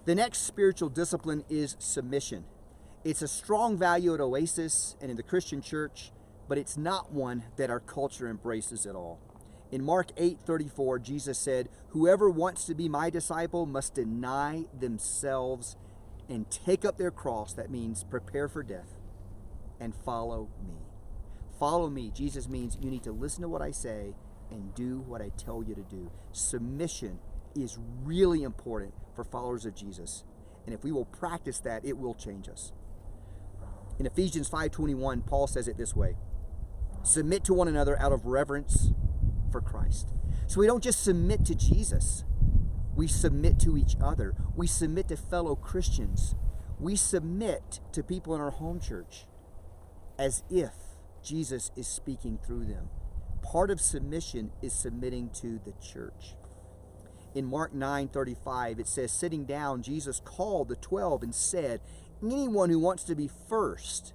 The next spiritual discipline is submission. It's a strong value at Oasis and in the Christian church, but it's not one that our culture embraces at all. In Mark 8:34, Jesus said, "Whoever wants to be my disciple must deny themselves and take up their cross," that means prepare for death, "and follow me." Follow me, Jesus means you need to listen to what I say and do what I tell you to do. Submission is really important for followers of Jesus. And if we will practice that, it will change us. In Ephesians 5:21, Paul says it this way: submit to one another out of reverence for Christ. So we don't just submit to Jesus. We submit to each other. We submit to fellow Christians. We submit to people in our home church as if Jesus is speaking through them. Part of submission is submitting to the church. In Mark 9:35, it says, sitting down, Jesus called the 12 and said, "Anyone who wants to be first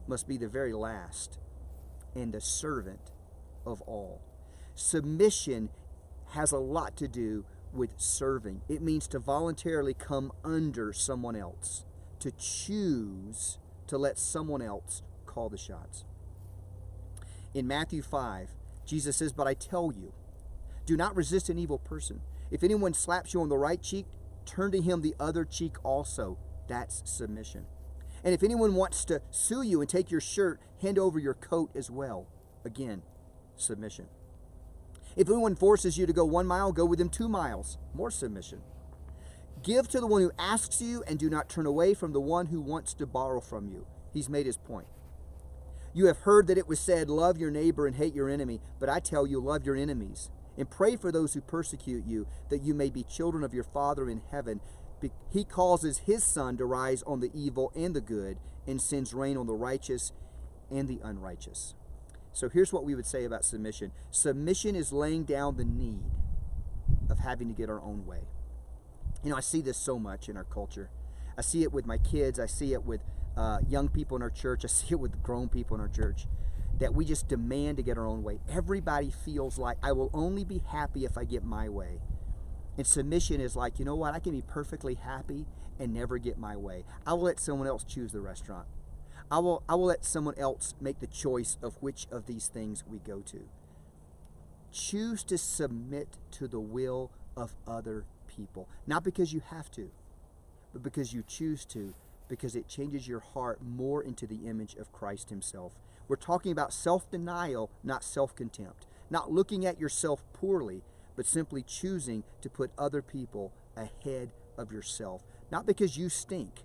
must be the very last and the servant of all." Submission has a lot to do with serving. It means to voluntarily come under someone else, to choose to let someone else call the shots. In Matthew 5, Jesus says, "But I tell you, do not resist an evil person. If anyone slaps you on the right cheek, turn to him the other cheek also." That's submission. "And if anyone wants to sue you and take your shirt, hand over your coat as well." Again, submission. "If anyone forces you to go 1 mile, go with him 2 miles." More submission. "Give to the one who asks you, and do not turn away from the one who wants to borrow from you." He's made his point. "You have heard that it was said, 'Love your neighbor and hate your enemy.' But I tell you, love your enemies and pray for those who persecute you, that you may be children of your Father in heaven. He causes his sun to rise on the evil and the good, and sends rain on the righteous and the unrighteous." So here's what we would say about submission. Submission is laying down the need of having to get our own way. You know, I see this so much in our culture. I see it with my kids. I see it with young people in our church. I see it with grown people in our church, that we just demand to get our own way. Everybody feels like, I will only be happy if I get my way. And submission is like, you know what? I can be perfectly happy and never get my way. I will let someone else choose the restaurant. I will let someone else make the choice of which of these things we go to. Choose to submit to the will of other people. Not because you have to, but because you choose to, because it changes your heart more into the image of Christ himself. We're talking about self-denial, not self-contempt. Not looking at yourself poorly, but simply choosing to put other people ahead of yourself. Not because you stink,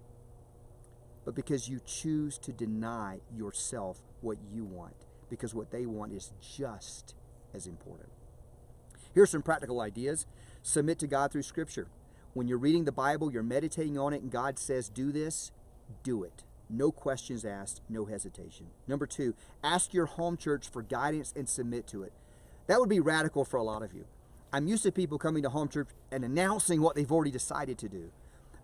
but because you choose to deny yourself what you want, because what they want is just as important. Here's some practical ideas. Submit to God through Scripture. When you're reading the Bible, you're meditating on it, and God says, do this, do it. No questions asked, no hesitation. Number 2, ask your home church for guidance and submit to it. That would be radical for a lot of you. I'm used to people coming to home church and announcing what they've already decided to do.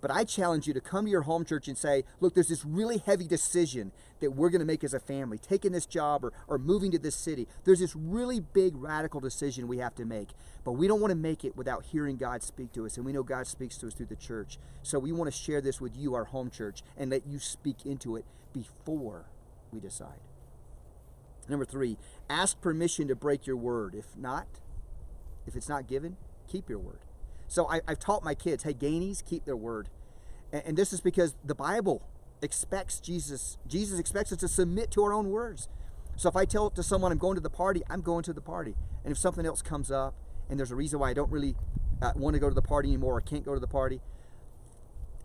But I challenge you to come to your home church and say, look, there's this really heavy decision that we're going to make as a family, taking this job or moving to this city. There's this really big radical decision we have to make. But we don't want to make it without hearing God speak to us. And we know God speaks to us through the church. So we want to share this with you, our home church, and let you speak into it before we decide. Number 3, ask permission to break your word. If it's not given, keep your word. So I've taught my kids, hey, Gainies, keep their word. And this is because the Bible expects Jesus expects us to submit to our own words. So if I tell to someone I'm going to the party, I'm going to the party. And if something else comes up and there's a reason why I don't really want to go to the party anymore or can't go to the party,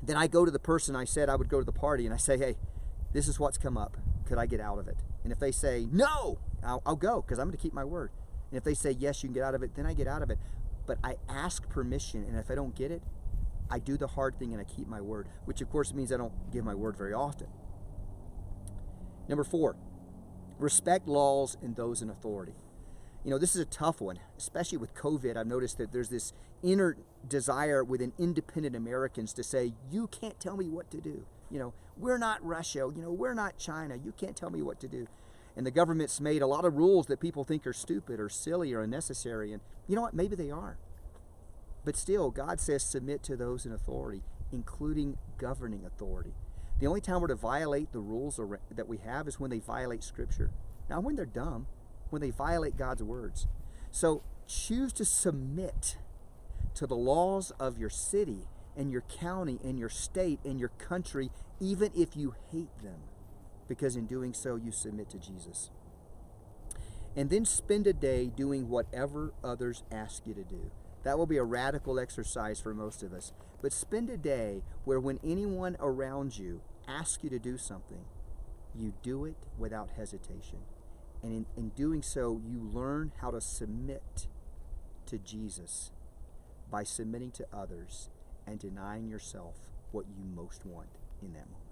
then I go to the person I said I would go to the party and I say, hey, this is what's come up. Could I get out of it? And if they say, no, I'll go because I'm going to keep my word. And if they say, yes, you can get out of it, then I get out of it. But I ask permission, and if I don't get it, I do the hard thing and I keep my word, which of course means I don't give my word very often. Number 4, respect laws and those in authority. You know, this is a tough one, especially with COVID. I've noticed that there's this inner desire within independent Americans to say, you can't tell me what to do. You know, we're not Russia. You know, we're not China. You can't tell me what to do. And the government's made a lot of rules that people think are stupid or silly or unnecessary. And you know what? Maybe they are. But still, God says submit to those in authority. including governing authority. The only time we're to violate the rules that we have is when they violate Scripture. Not when they're dumb, when they violate God's words. So choose to submit to the laws of your city and your county and your state and your country, even if you hate them, because in doing so you submit to Jesus. And then spend a day doing whatever others ask you to do. That will be a radical exercise for most of us. But spend a day where when anyone around you asks you to do something, you do it without hesitation. And in doing so, you learn how to submit to Jesus by submitting to others and denying yourself what you most want in that moment.